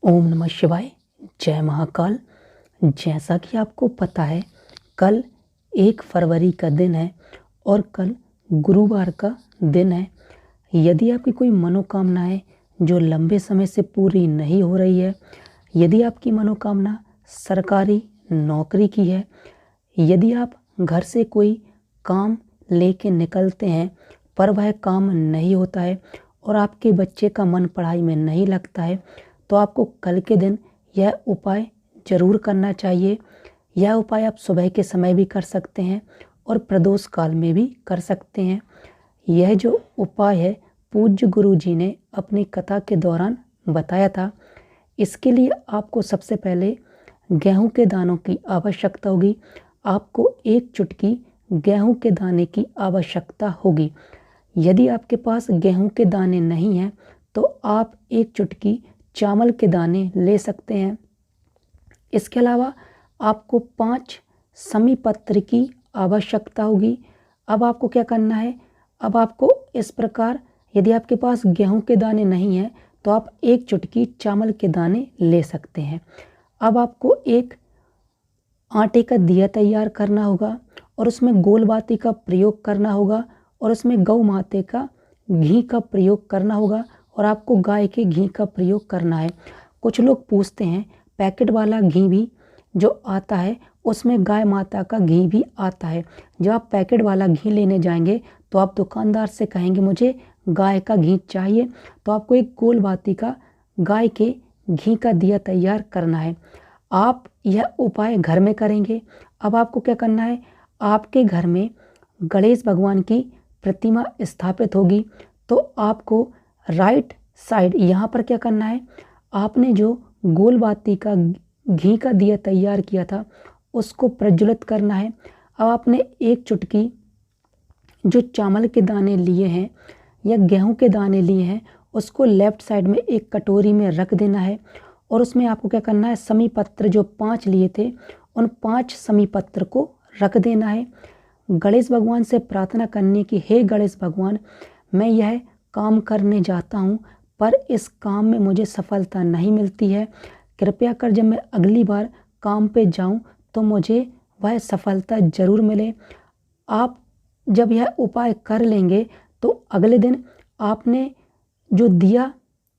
ओम नमः शिवाय। जय महाकाल। जैसा कि आपको पता है, कल 1 फरवरी का दिन है और कल गुरुवार का दिन है। यदि आपकी कोई मनोकामनाएं जो लंबे समय से पूरी नहीं हो रही है, यदि आपकी मनोकामना सरकारी नौकरी की है, यदि आप घर से कोई काम लेके निकलते हैं पर वह काम नहीं होता है और आपके बच्चे का मन पढ़ाई में नहीं लगता है, तो आपको कल के दिन यह उपाय ज़रूर करना चाहिए। यह उपाय आप सुबह के समय भी कर सकते हैं और प्रदोष काल में भी कर सकते हैं। यह जो उपाय है पूज्य गुरु जी ने अपनी कथा के दौरान बताया था। इसके लिए आपको सबसे पहले गेहूं के दानों की आवश्यकता होगी। आपको 1 चुटकी गेहूं के दाने की आवश्यकता होगी। यदि आपके पास गेहूं के दाने नहीं हैं तो आप 1 चुटकी चावल के दाने ले सकते हैं। इसके अलावा आपको 5 समी पत्र की आवश्यकता होगी। अब आपको क्या करना है, अब आपको इस प्रकार, यदि आपके पास गेहूं के दाने नहीं हैं तो आप 1 चुटकी चावल के दाने ले सकते हैं। अब आपको एक आटे का दिया तैयार करना होगा और उसमें गोल बाती का प्रयोग करना होगा और उसमें गौ माता का घी का प्रयोग करना होगा और आपको गाय के घी का प्रयोग करना है। कुछ लोग पूछते हैं पैकेट वाला घी भी जो आता है उसमें गाय माता का घी भी आता है। जब आप पैकेट वाला घी लेने जाएंगे तो आप दुकानदार से कहेंगे मुझे गाय का घी चाहिए, तो आपको एक गोल बाती का गाय के घी का दिया तैयार करना है। आप यह उपाय घर में करेंगे। अब आपको क्या करना है, आपके घर में गणेश भगवान की प्रतिमा स्थापित होगी तो आपको राइट साइड यहाँ पर क्या करना है, आपने जो गोल बाती का घी का दिया तैयार किया था उसको प्रज्वलित करना है। अब आपने 1 चुटकी जो चावल के दाने लिए हैं या गेहूं के दाने लिए हैं उसको लेफ्ट साइड में एक कटोरी में रख देना है और उसमें आपको क्या करना है, समी पत्र जो 5 लिए थे उन 5 समी पत्र को रख देना है। गणेश भगवान से प्रार्थना करने की, हे गणेश भगवान, मैं यह काम करने जाता हूँ पर इस काम में मुझे सफलता नहीं मिलती है। कृपया कर जब मैं अगली बार काम पे जाऊँ तो मुझे वह सफलता ज़रूर मिले। आप जब यह उपाय कर लेंगे तो अगले दिन आपने जो दिया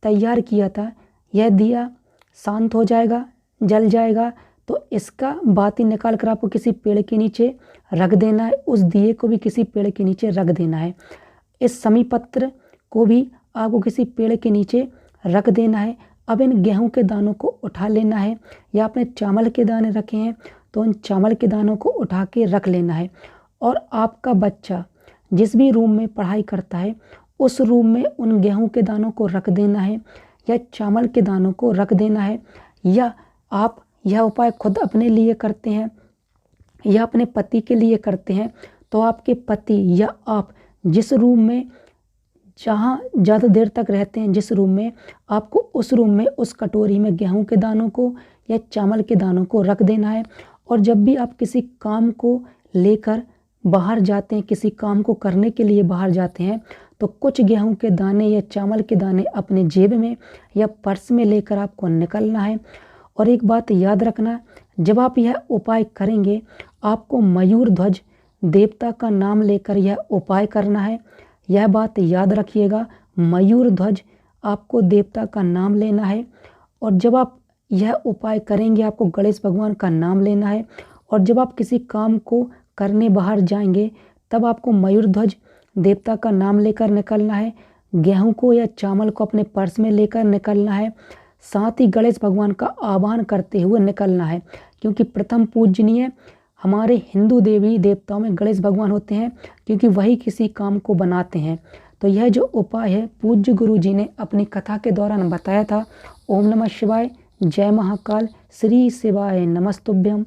तैयार किया था यह दिया शांत हो जाएगा, जल जाएगा। तो इसका बाती निकाल कर आपको किसी पेड़ के नीचे रख देना है, उस दिए को भी किसी पेड़ के नीचे रख देना है। इस समी पत्र को भी आपको किसी पेड़ के नीचे रख देना है। अब इन गेहूं के दानों को उठा लेना है, या आपने चावल के दाने रखे हैं तो उन चावल के दानों को उठा के रख लेना है और आपका बच्चा जिस भी रूम में पढ़ाई करता है उस रूम में उन गेहूं के दानों को रख देना है या चावल के दानों को रख देना है। या आप यह उपाय खुद अपने लिए करते हैं या अपने पति के लिए करते हैं तो आपके पति या आप जिस रूम में, जहाँ ज़्यादा देर तक रहते हैं, जिस रूम में, आपको उस रूम में उस कटोरी में गेहूं के दानों को या चावल के दानों को रख देना है। और जब भी आप किसी काम को लेकर बाहर जाते हैं, किसी काम को करने के लिए बाहर जाते हैं, तो कुछ गेहूं के दाने या चावल के दाने अपने जेब में या पर्स में लेकर आपको निकलना है। और एक बात याद रखना, जब आप यह उपाय करेंगे आपको मयूर ध्वज देवता का नाम लेकर यह उपाय करना है। यह बात याद रखिएगा, मयूर ध्वज आपको देवता का नाम लेना है। और जब आप यह उपाय करेंगे आपको गणेश भगवान का नाम लेना है। और जब आप किसी काम को करने बाहर जाएंगे तब आपको मयूर ध्वज देवता का नाम लेकर निकलना है। गेहूं को या चावल को अपने पर्स में लेकर निकलना है। साथ ही गणेश भगवान का आह्वान करते हुए निकलना है, क्योंकि प्रथम पूजनीय हमारे हिंदू देवी देवताओं में गणेश भगवान होते हैं, क्योंकि वही किसी काम को बनाते हैं। तो यह जो उपाय है पूज्य गुरु जी ने अपनी कथा के दौरान बताया था। ओम नमः शिवाय। जय महाकाल। श्री शिवाय नमस्तुभ्यम।